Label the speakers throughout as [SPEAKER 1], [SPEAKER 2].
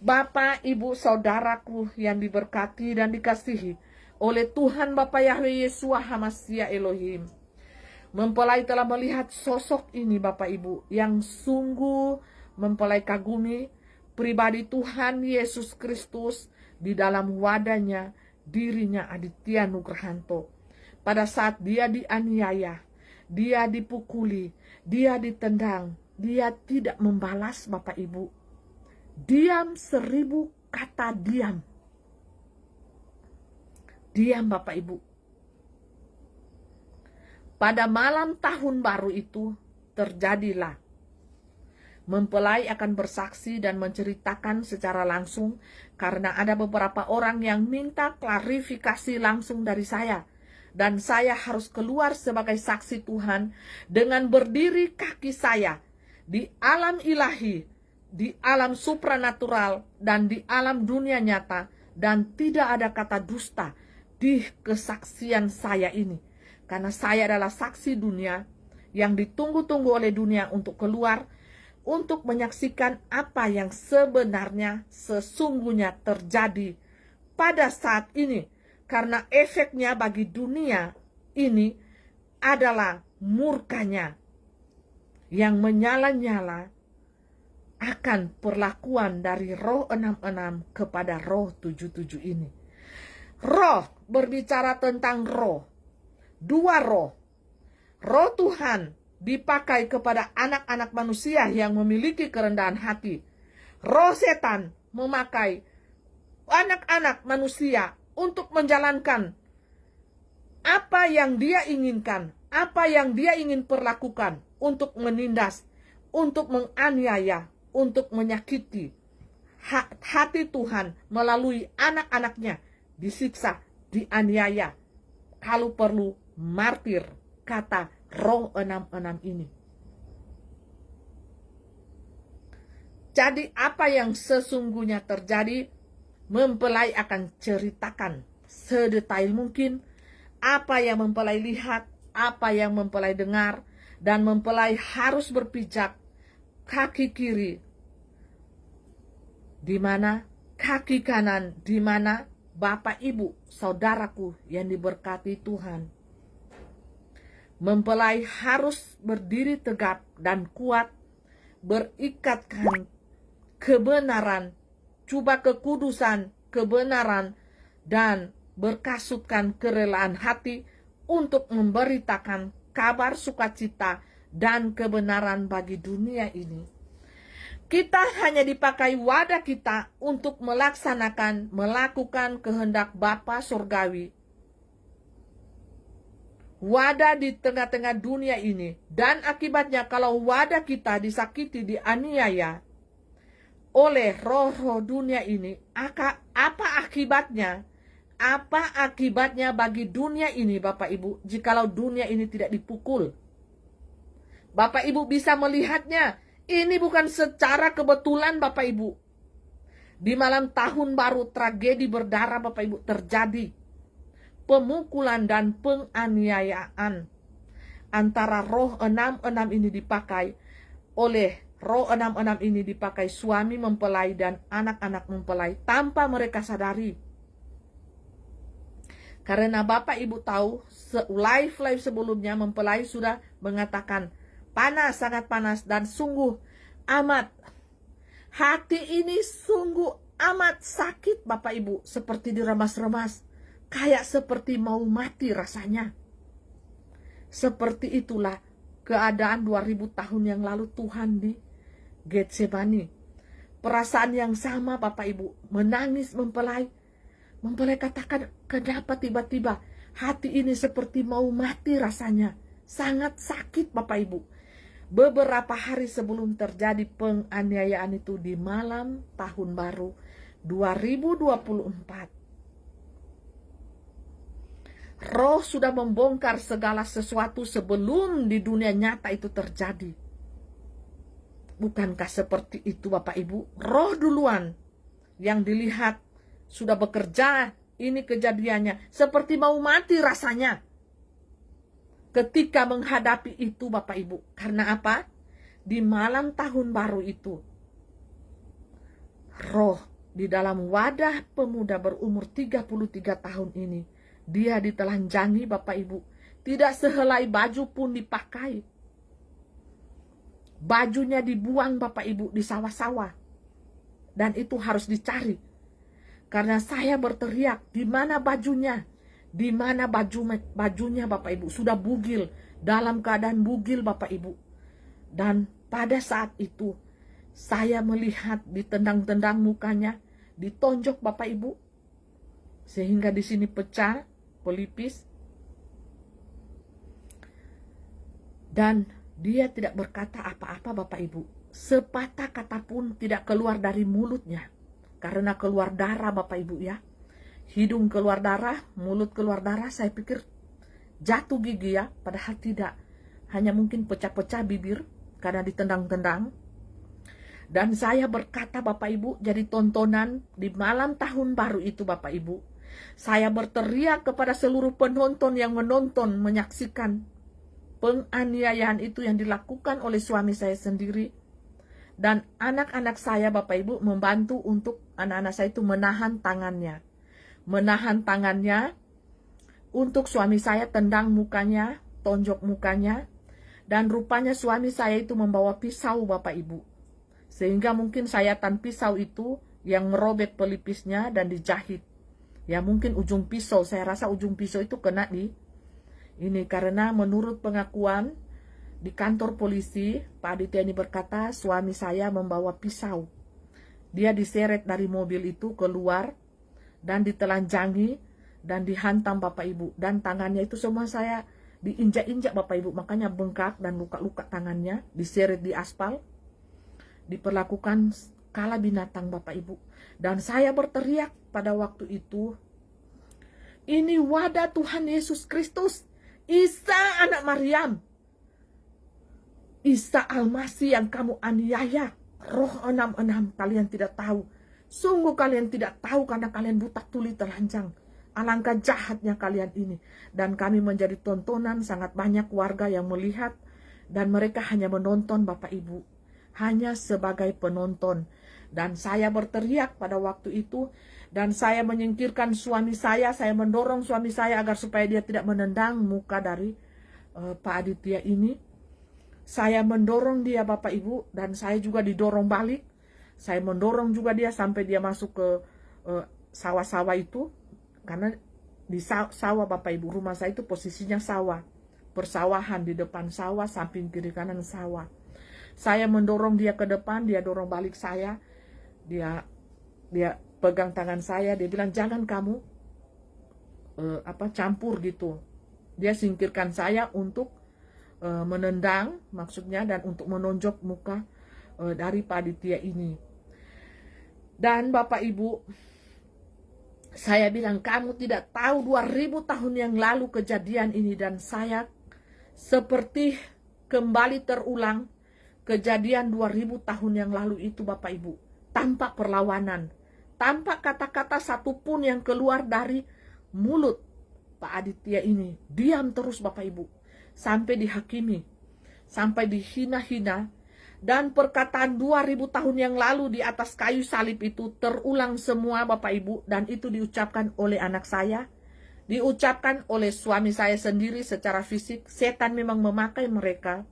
[SPEAKER 1] Bapak, Ibu, Saudaraku yang diberkati dan dikasihi oleh Tuhan Bapa Yahweh Yeshua HaMashiach Elohim. Mempelai telah melihat sosok ini Bapak Ibu yang sungguh mempelai kagumi pribadi Tuhan Yesus Kristus di dalam wadahnya dirinya Aditya Nugrahanto. Pada saat dia dianiaya, dia dipukuli, dia ditendang, dia tidak membalas Bapak Ibu. Diam 1000 kata diam. Diam Bapak Ibu. Pada malam tahun baru itu terjadilah. Mempelai akan bersaksi dan menceritakan secara langsung karena ada beberapa orang yang minta klarifikasi langsung dari saya. Dan saya harus keluar sebagai saksi Tuhan dengan berdiri kaki saya di alam ilahi, di alam supranatural, dan di alam dunia nyata. Dan tidak ada kata dusta di kesaksian saya ini. Karena saya adalah saksi dunia yang ditunggu-tunggu oleh dunia untuk keluar, untuk menyaksikan apa yang sebenarnya sesungguhnya terjadi pada saat ini. Karena efeknya bagi dunia ini adalah murkanya yang menyala-nyala akan perlakuan dari roh 66 kepada roh 77 ini. Roh berbicara tentang roh. Dua roh. Roh Tuhan dipakai kepada anak-anak manusia yang memiliki kerendahan hati. Roh setan memakai anak-anak manusia untuk menjalankan apa yang dia inginkan, apa yang dia ingin perlakukan, untuk menindas, untuk menganiaya, untuk menyakiti hati Tuhan melalui anak-anaknya, disiksa, dianiaya, kalau perlu martir, kata roh 66 ini. Jadi apa yang sesungguhnya terjadi, mempelai akan ceritakan sedetail mungkin apa yang mempelai lihat, apa yang mempelai dengar, dan mempelai harus berpijak kaki kiri di mana, kaki kanan di mana. Bapak, Ibu, Saudaraku yang diberkati Tuhan, mempelai harus berdiri tegap dan kuat, berikatkan kebenaran, coba kekudusan, kebenaran, dan berkasutkan kerelaan hati untuk memberitakan kabar sukacita dan kebenaran bagi dunia ini. Kita hanya dipakai wadah kita untuk melaksanakan, melakukan kehendak Bapa Surgawi. Wadah di tengah-tengah dunia ini. Dan akibatnya kalau wadah kita disakiti, dianiaya oleh roh-roh dunia ini, apa akibatnya? Apa akibatnya bagi dunia ini Bapak Ibu, jikalau dunia ini tidak dipukul? Bapak Ibu bisa melihatnya. Ini bukan secara kebetulan Bapak Ibu. Di malam tahun baru tragedi berdarah Bapak Ibu terjadi. Pemukulan dan penganiayaan antara roh 66 ini dipakai oleh roh 66 ini dipakai suami mempelai dan anak-anak mempelai tanpa mereka sadari. Karena Bapak Ibu tahu live sebelumnya mempelai sudah mengatakan panas, sangat panas, dan sungguh amat. Hati ini sungguh amat sakit Bapak Ibu. Seperti diremas-remas. Kayak seperti mau mati rasanya. Seperti itulah keadaan 2000 tahun yang lalu Tuhan di Getsemani. Perasaan yang sama Bapak Ibu. Menangis mempelai. Mempelai katakan, kenapa tiba-tiba hati ini seperti mau mati rasanya. Sangat sakit Bapak Ibu. Beberapa hari sebelum terjadi penganiayaan itu di malam tahun baru 2024. Roh sudah membongkar segala sesuatu sebelum di dunia nyata itu terjadi. Bukankah seperti itu Bapak Ibu? Roh duluan yang dilihat sudah bekerja, ini kejadiannya. Seperti mau mati rasanya. Ketika menghadapi itu Bapak Ibu. Karena apa? Di malam tahun baru itu, roh di dalam wadah pemuda berumur 33 tahun ini, dia ditelanjangi Bapak Ibu. Tidak sehelai baju pun dipakai. Bajunya dibuang Bapak Ibu di sawah-sawah. Dan itu harus dicari. Karena saya berteriak, di mana bajunya? Di mana bajunya Bapak Ibu? Sudah bugil, dalam keadaan bugil Bapak Ibu. Dan pada saat itu, saya melihat ditendang-tendang mukanya, ditonjok Bapak Ibu, sehingga di sini pecah pelipis. Dan dia tidak berkata apa-apa Bapak Ibu. Sepatah kata pun tidak keluar dari mulutnya. Karena keluar darah Bapak Ibu ya. Hidung keluar darah, mulut keluar darah. Saya pikir jatuh gigi ya. Padahal tidak. Hanya mungkin pecah-pecah bibir karena ditendang-tendang. Dan saya berkata Bapak Ibu, jadi tontonan di malam tahun baru itu Bapak Ibu. Saya berteriak kepada seluruh penonton yang menonton, menyaksikan penganiayaan itu yang dilakukan oleh suami saya sendiri. Dan anak-anak saya Bapak Ibu membantu untuk anak-anak saya itu menahan tangannya. Menahan tangannya untuk suami saya tendang mukanya, tonjok mukanya. Dan rupanya suami saya itu membawa pisau Bapak Ibu. Sehingga mungkin sayatan pisau itu yang merobek pelipisnya dan dijahit. Ya mungkin ujung pisau, saya rasa ujung pisau itu kena di ini. Karena menurut pengakuan di kantor polisi, Pak Aditya ini berkata suami saya membawa pisau. Dia diseret dari mobil itu keluar dan ditelanjangi dan dihantam Bapak Ibu. Dan tangannya itu semua saya diinjak-injak Bapak Ibu. Makanya bengkak dan luka-luka tangannya, diseret di aspal. Diperlakukan kala binatang Bapak Ibu. Dan saya berteriak pada waktu itu, ini wadah Tuhan Yesus Kristus, Isa anak Maryam, Isa Al-Masih yang kamu aniaya. Roh 66 kalian tidak tahu. Sungguh kalian tidak tahu karena kalian buta tuli telanjang. Alangkah jahatnya kalian ini. Dan kami menjadi tontonan, sangat banyak warga yang melihat. Dan mereka hanya menonton Bapak Ibu. Hanya sebagai penonton. Dan saya berteriak pada waktu itu. Dan saya menyingkirkan suami saya mendorong suami saya agar supaya dia tidak menendang muka dari Pak Aditya ini. Saya mendorong dia Bapak Ibu, dan saya juga didorong balik. Saya mendorong juga dia sampai dia masuk ke sawah-sawah itu. Karena di sawah Bapak Ibu, rumah saya itu posisinya sawah. Persawahan di depan sawah, samping kiri kanan sawah. Saya mendorong dia ke depan, dia dorong balik saya. Dia pegang tangan saya, dia bilang jangan kamu campur gitu. Dia singkirkan saya untuk menendang maksudnya, dan untuk menonjok muka dari Pak Aditya ini. Dan Bapak Ibu, saya bilang kamu tidak tahu 2000 tahun yang lalu kejadian ini. Dan saya seperti kembali terulang kejadian 2000 tahun yang lalu itu Bapak Ibu. Tanpa perlawanan, tanpa kata-kata satupun yang keluar dari mulut Pak Aditya ini. Diam terus Bapak Ibu. Sampai dihakimi, sampai dihina-hina. Dan perkataan 2000 tahun yang lalu di atas kayu salib itu terulang semua Bapak Ibu. Dan itu diucapkan oleh anak saya, diucapkan oleh suami saya sendiri secara fisik. Setan memang memakai mereka,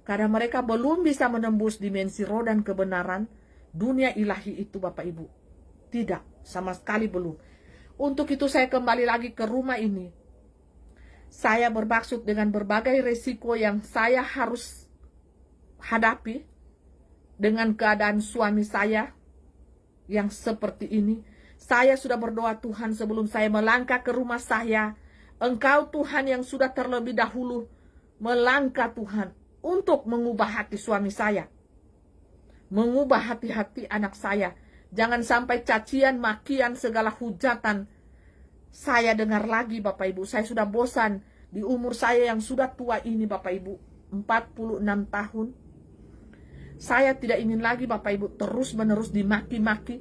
[SPEAKER 1] karena mereka belum bisa menembus dimensi roh dan kebenaran dunia ilahi itu Bapak Ibu. Tidak, sama sekali belum. Untuk itu saya kembali lagi ke rumah ini. Saya bermaksud dengan berbagai resiko yang saya harus hadapi dengan keadaan suami saya yang seperti ini. Saya sudah berdoa, Tuhan, sebelum saya melangkah ke rumah saya, Engkau Tuhan yang sudah terlebih dahulu melangkah Tuhan untuk mengubah hati suami saya, mengubah hati-hati anak saya. Jangan sampai cacian, makian, segala hujatan saya dengar lagi Bapak Ibu. Saya sudah bosan di umur saya yang sudah tua ini Bapak Ibu, 46 tahun. Saya tidak ingin lagi Bapak Ibu terus menerus dimaki-maki.